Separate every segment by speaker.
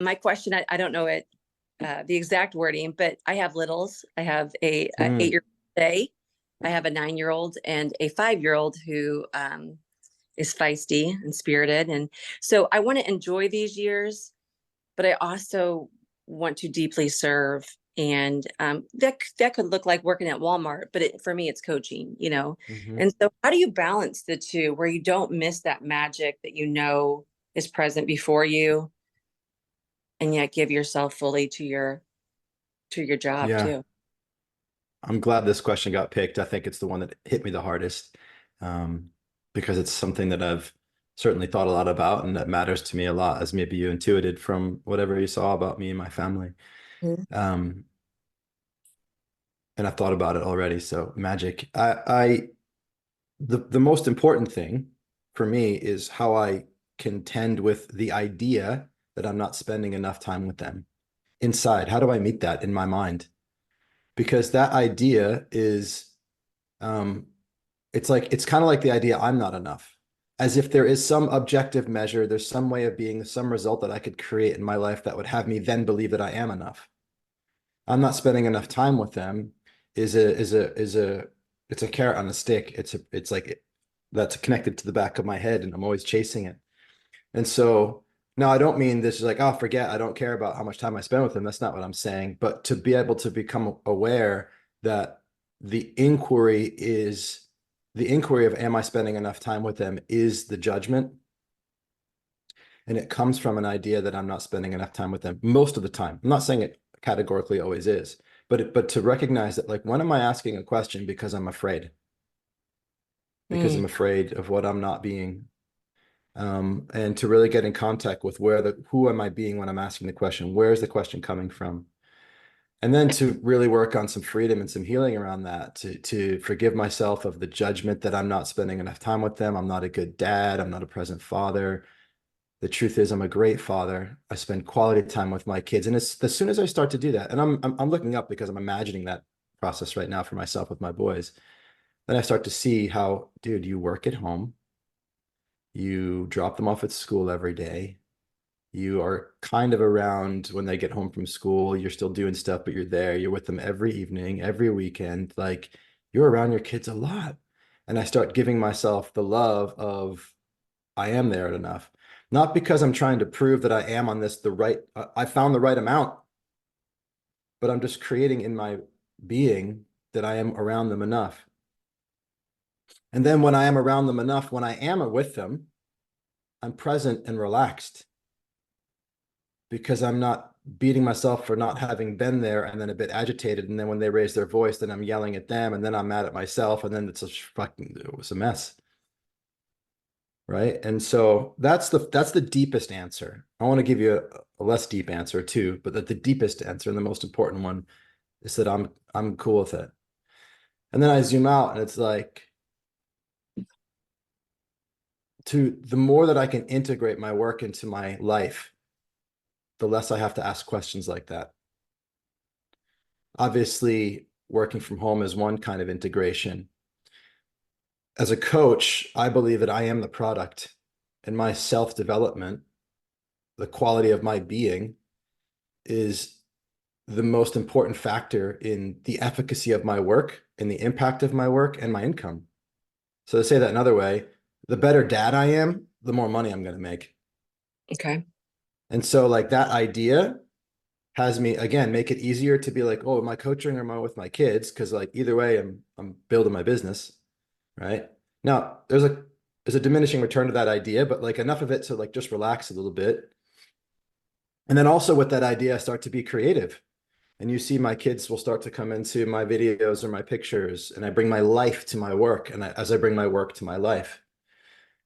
Speaker 1: my question, I don't know it, the exact wording, but I have littles. I have a
Speaker 2: Mm,
Speaker 1: 8-year-old today. I have a 9-year-old and a 5-year-old who is feisty and spirited. And so I want to enjoy these years, but I also want to deeply serve. And that could look like working at Walmart, but for me, it's coaching, you know.
Speaker 2: hmm.
Speaker 1: And so, how do you balance the two where you don't miss that magic that you know is present before you, and yet give yourself fully to your job
Speaker 2: Yeah,
Speaker 1: too?
Speaker 2: I'm glad this question got picked. I think it's the one that hit me the hardest, um, because it's something that I've certainly thought a lot about and that matters to me a lot, as maybe you intuited from whatever you saw about me and my family.
Speaker 1: Mhm.
Speaker 2: Um, and I've thought about it already. So magic. The most important thing for me is how I contend with the idea that I'm not spending enough time with them inside. How do I meet that in my mind? Because that idea is, um, it's kind of like the idea I'm not enough. As if there is some objective measure, there's some way of being, some result that I could create in my life that would have me then believe that I am enough. I'm not spending enough time with them is a it's a carrot on a stick. It's like that's connected to the back of my head and I'm always chasing it. And so now I don't mean this is like, oh, forget, I don't care about how much time I spend with them. That's not what I'm saying. But to be able to become aware that the inquiry is the inquiry of am I spending enough time with them is the judgment. And it comes from an idea that I'm not spending enough time with them most of the time. I'm not saying it categorically always is, but to recognize that, like, when am I asking a question because I'm afraid? Because I'm
Speaker 1: Mm.
Speaker 2: afraid of what I'm not being. And to really get in contact with who am I being when I'm asking the question? Where is the question coming from? And then to really work on some freedom and some healing around that, to forgive myself of the judgment that I'm not spending enough time with them. I'm not a good dad. I'm not a present father. The truth is, I'm a great father. I spend quality time with my kids. And as soon as I start to do that, and I'm looking up because I'm imagining that process right now for myself with my boys, then I start to see how, dude, you work at home, you drop them off at school every day. You are kind of around when they get home from school. You're still doing stuff, but you're there. You're with them every evening, every weekend. Like, you're around your kids a lot. And I start giving myself the love of I am there enough. Not because I'm trying to prove that I am on this the right, I found the right amount, but I'm just creating in my being that I am around them enough. And then when I am around them enough, when I am with them, I'm present and relaxed because I'm not beating myself for not having been there and then a bit agitated. And then when they raise their voice, then I'm yelling at them and then I'm mad at myself. And then it was a mess. Right. And so that's the deepest answer. I want to give you a less deep answer too, but the deepest answer and the most important one is that I'm cool with it. And then I zoom out and it's like the more that I can integrate my work into my life, the less I have to ask questions like that. Obviously, working from home is one kind of integration. As a coach, I believe that I am the product and my self-development, the quality of my being is the most important factor in the efficacy of my work and the impact of my work and my income. So to say that another way, the better dad I am, the more money I'm going to make.
Speaker 1: Okay.
Speaker 2: And so like that idea has me again make it easier to be like, oh, am I coaching or am I with my kids? Because like either way, I'm building my business, right? Now there's a diminishing return to that idea, but like enough of it to like just relax a little bit. And then also with that idea, I start to be creative. And you see my kids will start to come into my videos or my pictures, and I bring my life to my work, and as I bring my work to my life.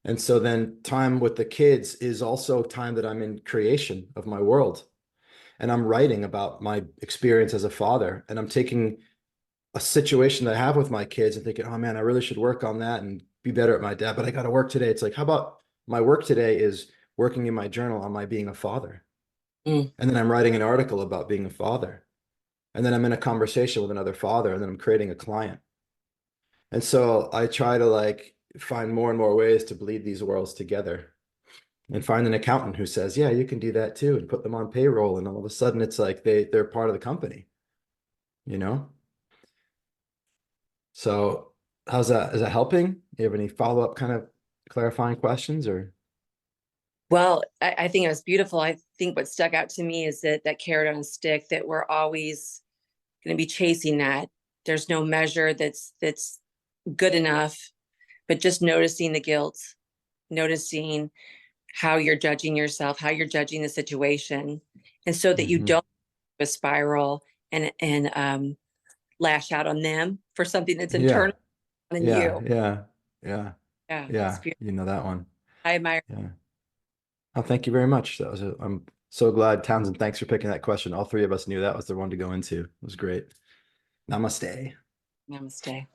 Speaker 2: And so then time with the kids is also time that I'm in creation of my world. And I'm writing about my experience as a father. And I'm taking a situation that I have with my kids and thinking, oh man, I really should work on that and be better at my dad, but I got to work today. It's like, how about my work today is working in my journal on my being a father.
Speaker 1: Mm.
Speaker 2: And then I'm writing an article about being a father. And then I'm in a conversation with another father, and then I'm creating a client. And so I try to like find more and more ways to bleed these worlds together. and find an accountant who says, yeah, you can do that too, and put them on payroll. And all of a sudden it's like they're part of the company, you know? So how's that? Is that helping? You have any follow-up kind of clarifying questions or?
Speaker 1: Well, I think it was beautiful. I think what stuck out to me is that carrot on a stick, that we're always going to be chasing that. There's no measure that's good enough, but just noticing the guilt, noticing how you're judging yourself, how you're judging the situation, and so that you
Speaker 2: Mhm.
Speaker 1: don't a spiral and lash out on them for something that's
Speaker 2: Yeah,
Speaker 1: internal than
Speaker 2: yeah,
Speaker 1: you.
Speaker 2: yeah, yeah,
Speaker 1: Yeah, it's
Speaker 2: yeah.
Speaker 1: beautiful.
Speaker 2: You know that one.
Speaker 1: I admire.
Speaker 2: Yeah. Oh, thank you very much. I'm so glad, Townsend. Thanks for picking that question. All three of us knew that was the one to go into. It was great. Namaste.
Speaker 1: Namaste.